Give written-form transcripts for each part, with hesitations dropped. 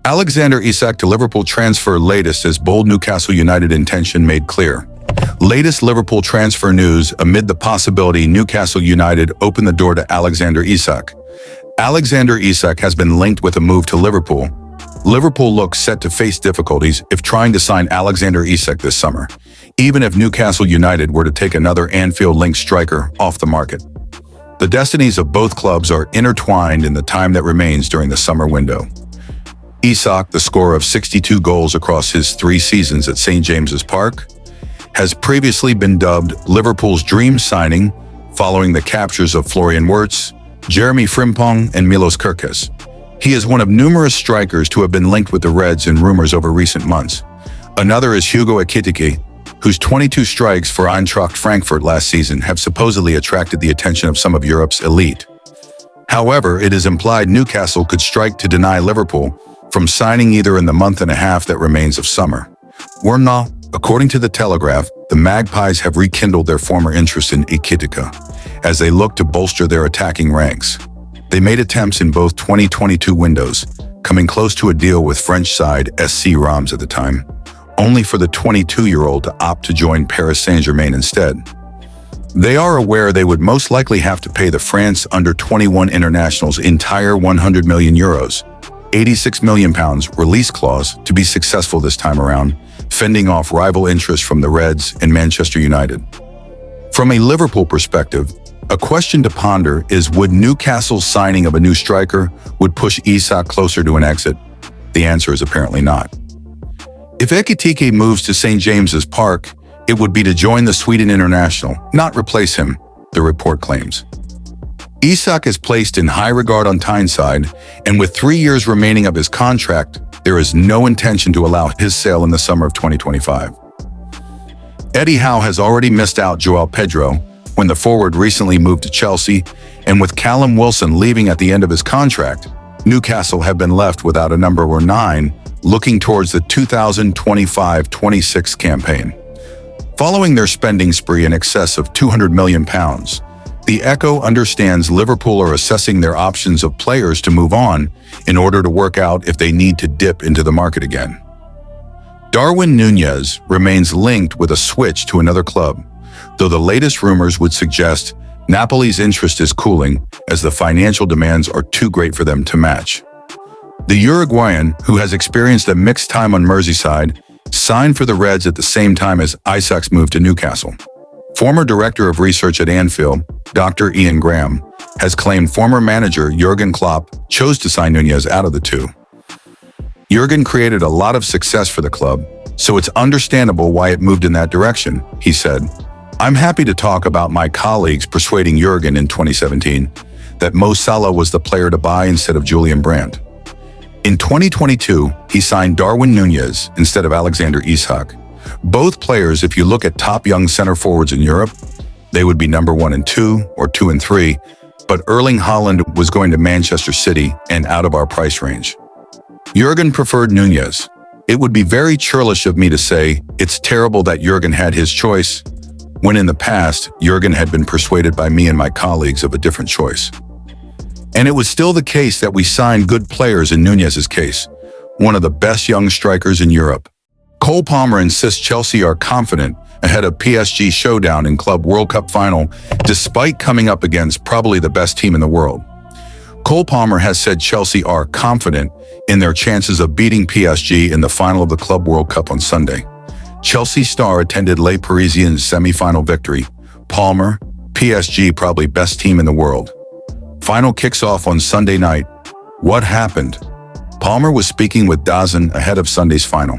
Alexander Isak to Liverpool transfer latest as bold Newcastle United intention made clear. Latest Liverpool transfer news amid the possibility Newcastle United open the door to Alexander Isak. Alexander Isak has been linked with a move to Liverpool. Liverpool looks set to face difficulties if trying to sign Alexander Isak this summer, even if Newcastle United were to take another Anfield-linked striker off the market. The destinies of both clubs are intertwined in the time that remains during the summer window. Isak, the scorer of 62 goals across his 3 seasons at St. James's Park, has previously been dubbed Liverpool's dream signing following the captures of Florian Wirtz, Jeremy Frimpong, and Milos Kerkez. He is one of numerous strikers to have been linked with the Reds in rumors over recent months. Another is Hugo Ekitike, whose 22 strikes for Eintracht Frankfurt last season have supposedly attracted the attention of some of Europe's elite. However, it is implied Newcastle could strike to deny Liverpool from signing either in the month and a half that remains of summer. Or not. According to the Telegraph, the Magpies have rekindled their former interest in Ekitike as they look to bolster their attacking ranks. They made attempts in both 2022 windows, coming close to a deal with French side SC Reims at the time, only for the 22-year-old to opt to join Paris Saint-Germain instead. They are aware they would most likely have to pay the France under-21 international's entire €100 million, £86 million release clause to be successful this time around, fending off rival interest from the Reds and Manchester United. From a Liverpool perspective, a question to ponder is would Newcastle's signing of a new striker would push Isak closer to an exit? The answer is apparently not. If Ekitike moves to St. James's Park, it would be to join the Sweden international, not replace him, the report claims. Isak is placed in high regard on Tyneside, and with 3 years remaining of his contract, there is no intention to allow his sale in the summer of 2025. Eddie Howe has already missed out João Pedro when the forward recently moved to Chelsea, and with Callum Wilson leaving at the end of his contract, Newcastle have been left without a number 9 looking towards the 2025-26 campaign. Following their spending spree in excess of £200 million, the Echo understands Liverpool are assessing their options of players to move on in order to work out if they need to dip into the market again. Darwin Núñez remains linked with a switch to another club, though the latest rumors would suggest Napoli's interest is cooling as the financial demands are too great for them to match. The Uruguayan, who has experienced a mixed time on Merseyside, signed for the Reds at the same time as Isak's move to Newcastle. Former Director of Research at Anfield, Dr. Ian Graham, has claimed former manager Jurgen Klopp chose to sign Núñez out of the two. Jurgen created a lot of success for the club, so it's understandable why it moved in that direction, he said. I'm happy to talk about my colleagues persuading Jurgen in 2017 that Mo Salah was the player to buy instead of Julian Brandt. In 2022, he signed Darwin Núñez instead of Alexander Isak. Both players, if you look at top young center forwards in Europe, they would be number 1 and 2 or 2 and 3, but Erling Haaland was going to Manchester City and out of our price range. Jurgen preferred Núñez. It would be very churlish of me to say it's terrible that Jurgen had his choice, when in the past, Jurgen had been persuaded by me and my colleagues of a different choice. And it was still the case that we signed good players in Núñez's case, one of the best young strikers in Europe. Cole Palmer insists Chelsea are confident ahead of PSG showdown in Club World Cup final, despite coming up against probably the best team in the world. Cole Palmer has said Chelsea are confident in their chances of beating PSG in the final of the Club World Cup on Sunday. Chelsea star attended Les Parisiens' semi-final victory. Palmer, PSG probably best team in the world. Final kicks off on Sunday night. What happened? Palmer was speaking with DAZN ahead of Sunday's final.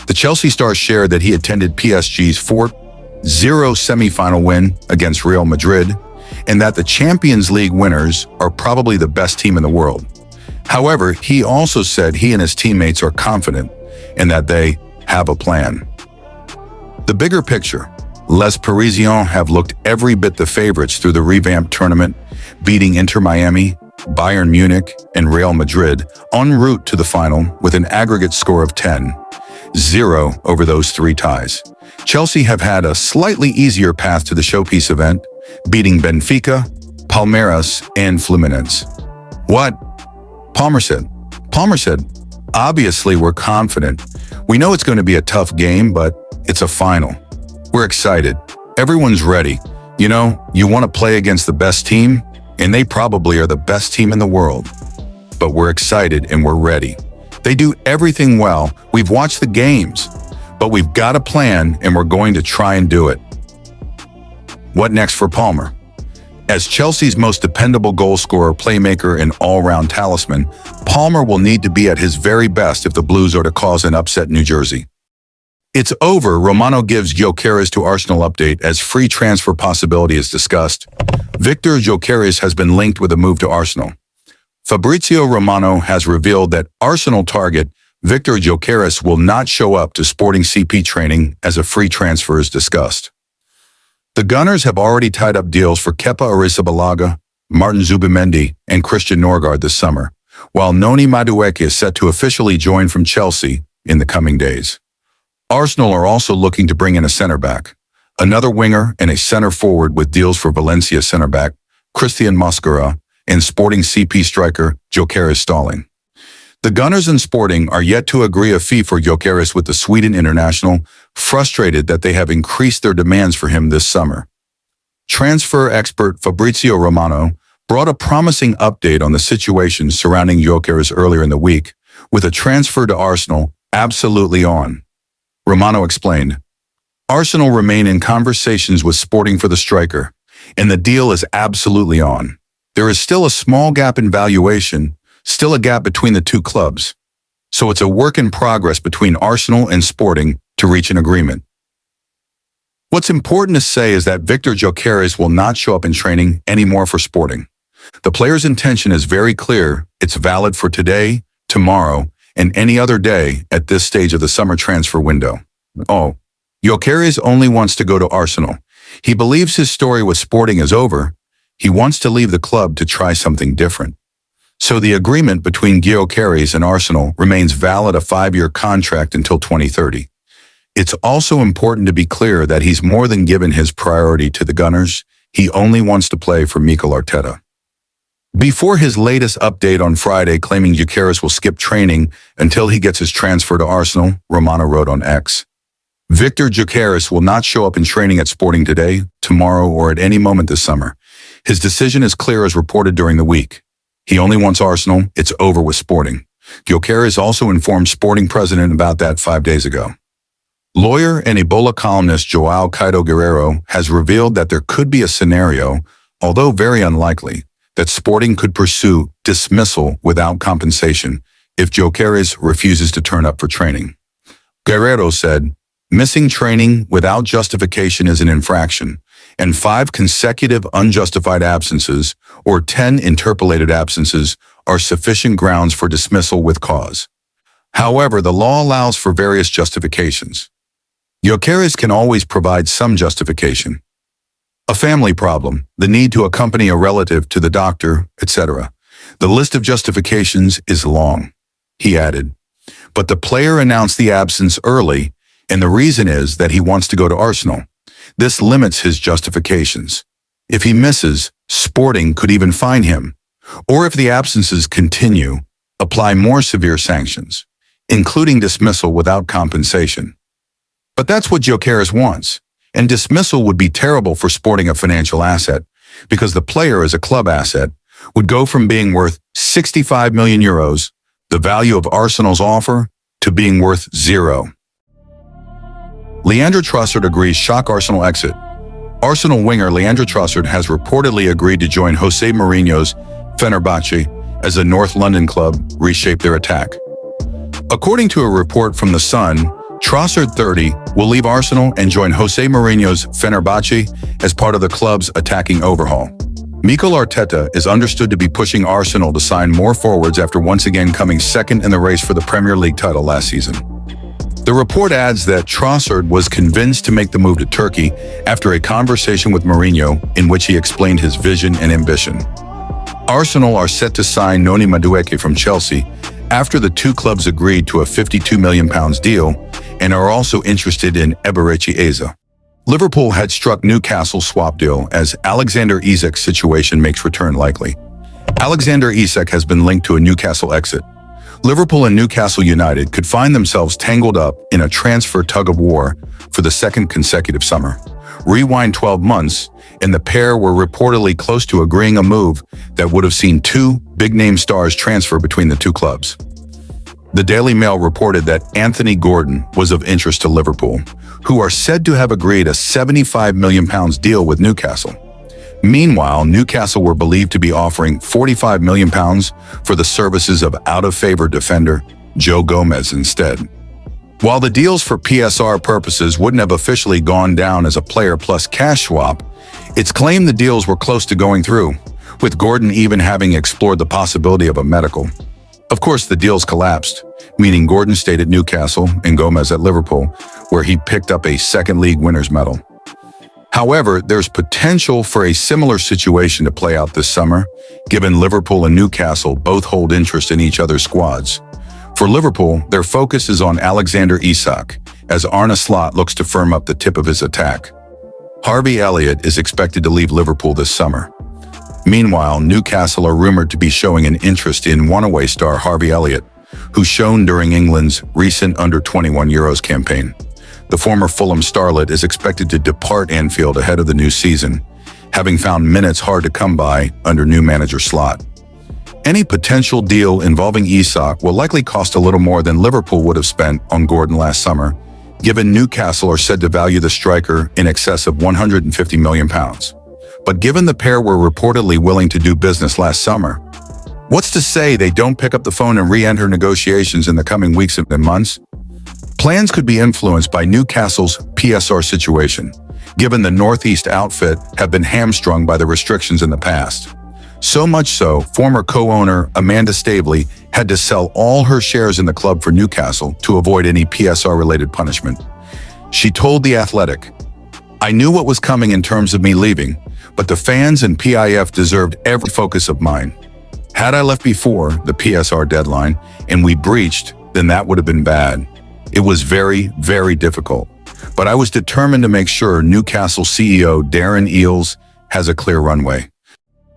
The Chelsea star shared that he attended PSG's 4-0 semi-final win against Real Madrid, and that the Champions League winners are probably the best team in the world. However, he also said he and his teammates are confident and that they have a plan. The bigger picture, Les Parisiens have looked every bit the favorites through the revamped tournament, beating Inter Miami, Bayern Munich, and Real Madrid en route to the final with an aggregate score of 10-0 over those 3 ties. Chelsea have had a slightly easier path to the showpiece event, beating Benfica, Palmeiras, and Fluminense. What? Palmer said, Obviously, we're confident. We know it's going to be a tough game, but it's a final. We're excited. Everyone's ready. You know, you want to play against the best team, and they probably are the best team in the world. But we're excited and we're ready. They do everything well. We've watched the games, but we've got a plan and we're going to try and do it. What next for Palmer? As Chelsea's most dependable goal scorer, playmaker, and all-round talisman, Palmer will need to be at his very best if the Blues are to cause an upset in New Jersey. It's over. Romano gives Gyökeres to Arsenal update as free transfer possibility is discussed. Victor Gyökeres has been linked with a move to Arsenal. Fabrizio Romano has revealed that Arsenal target Victor Gyökeres will not show up to Sporting CP training as a free transfer is discussed. The Gunners have already tied up deals for Kepa Arrizabalaga, Martin Zubimendi, and Christian Norgard this summer, while Noni Madueke is set to officially join from Chelsea in the coming days. Arsenal are also looking to bring in a center-back, another winger, and a center-forward with deals for Valencia center-back Christian Mosquera and Sporting CP striker Gyökeres stalling. The Gunners and Sporting are yet to agree a fee for Gyökeres with the Sweden international, frustrated that they have increased their demands for him this summer. Transfer expert Fabrizio Romano brought a promising update on the situation surrounding Gyökeres earlier in the week, with a transfer to Arsenal absolutely on. Romano explained, "Arsenal remain in conversations with Sporting for the striker, and the deal is absolutely on. There is still a small gap in valuation, still a gap between the two clubs. So it's a work in progress between Arsenal and Sporting to reach an agreement." What's important to say is that Victor Gyökeres will not show up in training anymore for Sporting. The player's intention is very clear. It's valid for today, tomorrow, and any other day at this stage of the summer transfer window. Oh, Gyökeres only wants to go to Arsenal. He believes his story with Sporting is over. He wants to leave the club to try something different. So the agreement between Gyökeres and Arsenal remains valid, a 5-year contract until 2030. It's also important to be clear that he's more than given his priority to the Gunners. He only wants to play for Mikel Arteta. Before his latest update on Friday claiming Gyökeres will skip training until he gets his transfer to Arsenal, Romano wrote on X, "Victor Gyökeres will not show up in training at Sporting today, tomorrow, or at any moment this summer. His decision is clear as reported during the week. He only wants Arsenal. It's over with Sporting." Gyökeres also informed Sporting president about that 5 days ago. Lawyer and Ebola columnist João Caio Guerreiro has revealed that there could be a scenario, although very unlikely, that Sporting could pursue dismissal without compensation if Gyökeres refuses to turn up for training. Guerreiro said, "Missing training without justification is an infraction, and 5 consecutive unjustified absences or 10 interpolated absences are sufficient grounds for dismissal with cause. However, the law allows for various justifications. Gyökeres can always provide some justification. A family problem, the need to accompany a relative to the doctor, etc. The list of justifications is long," he added. But the player announced the absence early, and the reason is that he wants to go to Arsenal. This limits his justifications. If he misses, Sporting could even fine him, or if the absences continue, apply more severe sanctions, including dismissal without compensation. But that's what Gyökeres wants, and dismissal would be terrible for Sporting, a financial asset, because the player as a club asset would go from being worth 65 million euros, the value of Arsenal's offer, to being worth 0. Leandro Trossard agrees shock Arsenal exit. Arsenal winger Leandro Trossard has reportedly agreed to join Jose Mourinho's Fenerbahce as the North London club reshape their attack. According to a report from The Sun, Trossard, 30, will leave Arsenal and join Jose Mourinho's Fenerbahce as part of the club's attacking overhaul. Mikel Arteta is understood to be pushing Arsenal to sign more forwards after once again coming second in the race for the Premier League title last season. The report adds that Trossard was convinced to make the move to Turkey after a conversation with Mourinho in which he explained his vision and ambition. Arsenal are set to sign Noni Madueke from Chelsea after the two clubs agreed to a £52 million deal and are also interested in Eberechi Eze. Liverpool had struck Newcastle'S swap deal as Alexander Isak's situation makes return likely. Alexander Isak has been linked to a Newcastle exit. Liverpool and Newcastle United could find themselves tangled up in a transfer tug-of-war for the second consecutive summer. Rewind 12 months, and the pair were reportedly close to agreeing a move that would have seen two big-name stars transfer between the two clubs. The Daily Mail reported that Anthony Gordon was of interest to Liverpool, who are said to have agreed a £75 million deal with Newcastle. Meanwhile, Newcastle were believed to be offering £45 million for the services of out-of-favor defender Joe Gomez instead. While the deals for PSR purposes wouldn't have officially gone down as a player plus cash swap, it's claimed the deals were close to going through, with Gordon even having explored the possibility of a medical. Of course, the deals collapsed, meaning Gordon stayed at Newcastle and Gomez at Liverpool, where he picked up a second league winners medal. However, there's potential for a similar situation to play out this summer, given Liverpool and Newcastle both hold interest in each other's squads. For Liverpool, their focus is on Alexander Isak, as Arne Slot looks to firm up the tip of his attack. Harvey Elliott is expected to leave Liverpool this summer. Meanwhile, Newcastle are rumored to be showing an interest in one-away star Harvey Elliott, who shone during England's recent Under-21 Euros campaign. The former Fulham starlet is expected to depart Anfield ahead of the new season, having found minutes hard to come by under new manager Slot. Any potential deal involving Isak will likely cost a little more than Liverpool would have spent on Gordon last summer, given Newcastle are said to value the striker in excess of £150 million. But given the pair were reportedly willing to do business last summer, what's to say they don't pick up the phone and re-enter negotiations in the coming weeks and months? Plans could be influenced by Newcastle's PSR situation, given the Northeast outfit have been hamstrung by the restrictions in the past. So much so, former co-owner Amanda Staveley had to sell all her shares in the club for Newcastle to avoid any PSR-related punishment. She told The Athletic, "I knew what was coming in terms of me leaving, but the fans and PIF deserved every focus of mine. Had I left before the PSR deadline and we breached, then that would have been bad. It was very, very difficult. But I was determined to make sure Newcastle CEO Darren Eales has a clear runway."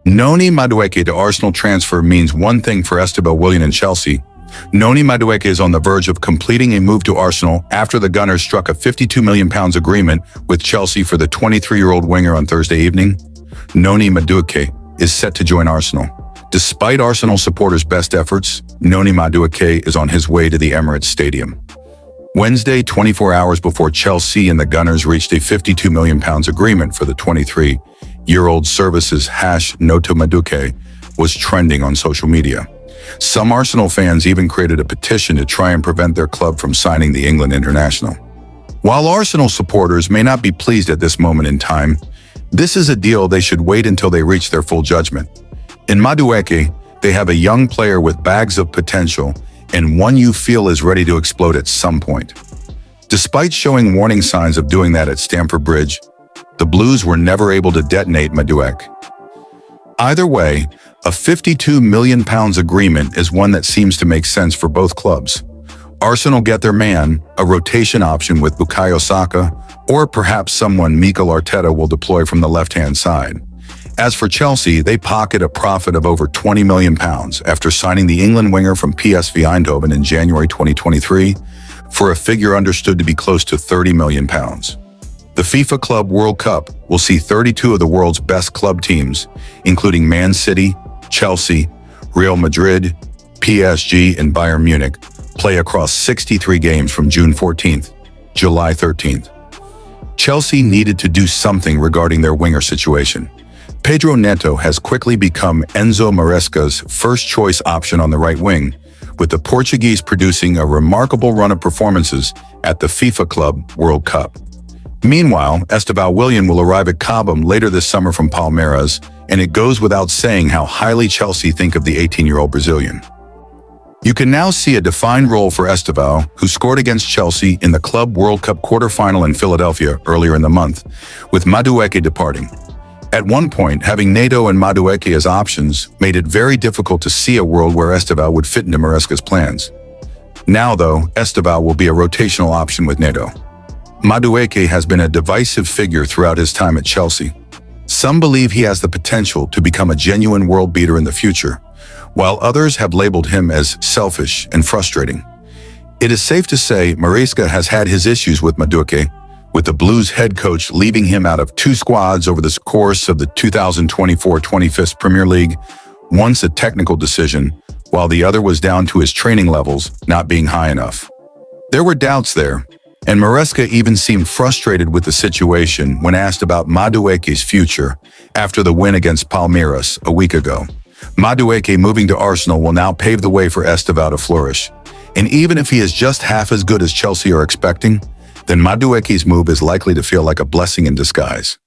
Noni Madueke to Arsenal transfer means one thing for Esteban Willian and Chelsea. Noni Madueke is on the verge of completing a move to Arsenal after the Gunners struck a £52 million agreement with Chelsea for the 23-year-old winger on Thursday evening. Noni Madueke is set to join Arsenal. Despite Arsenal supporters' best efforts, Noni Madueke is on his way to the Emirates Stadium. Wednesday, 24 hours before Chelsea and the Gunners reached a £52 million agreement for the 23-year-old services #Noto Madueke was trending on social media. Some Arsenal fans even created a petition to try and prevent their club from signing the England international. While Arsenal supporters may not be pleased at this moment in time, this is a deal they should wait until they reach their full judgment. In Madueke, they have a young player with bags of potential and one you feel is ready to explode at some point. Despite showing warning signs of doing that at Stamford Bridge, the Blues were never able to detonate Madueke. Either way, a £52 million agreement is one that seems to make sense for both clubs. Arsenal get their man, a rotation option with Bukayo Saka, or perhaps someone Mikel Arteta will deploy from the left-hand side. As for Chelsea, they pocket a profit of over £20 million after signing the England winger from PSV Eindhoven in January 2023 for a figure understood to be close to £30 million. The FIFA Club World Cup will see 32 of the world's best club teams, including Man City, Chelsea, Real Madrid, PSG, and Bayern Munich, play across 63 games from June 14th, July 13th. Chelsea needed to do something regarding their winger situation. Pedro Neto has quickly become Enzo Maresca's first-choice option on the right wing, with the Portuguese producing a remarkable run of performances at the FIFA Club World Cup. Meanwhile, Esteban Willian will arrive at Cobham later this summer from Palmeiras, and it goes without saying how highly Chelsea think of the 18-year-old Brazilian. You can now see a defined role for Esteban, who scored against Chelsea in the Club World Cup quarter-final in Philadelphia earlier in the month, with Madueke departing. At one point, having Neto and Madueke as options made it very difficult to see a world where Esteban would fit into Maresca's plans. Now, though, Esteban will be a rotational option with Neto. Madueke has been a divisive figure throughout his time at Chelsea. Some believe he has the potential to become a genuine world beater in the future, while others have labeled him as selfish and frustrating. It is safe to say Maresca has had his issues with Madu, with the Blues head coach leaving him out of 2 squads over the course of the 2024-25 Premier League, once a technical decision, while the other was down to his training levels not being high enough. There were doubts there, and Maresca even seemed frustrated with the situation when asked about Madueke's future after the win against Palmeiras a week ago. Madueke moving to Arsenal will now pave the way for Estevao to flourish, and even if he is just half as good as Chelsea are expecting, then Madueke's move is likely to feel like a blessing in disguise.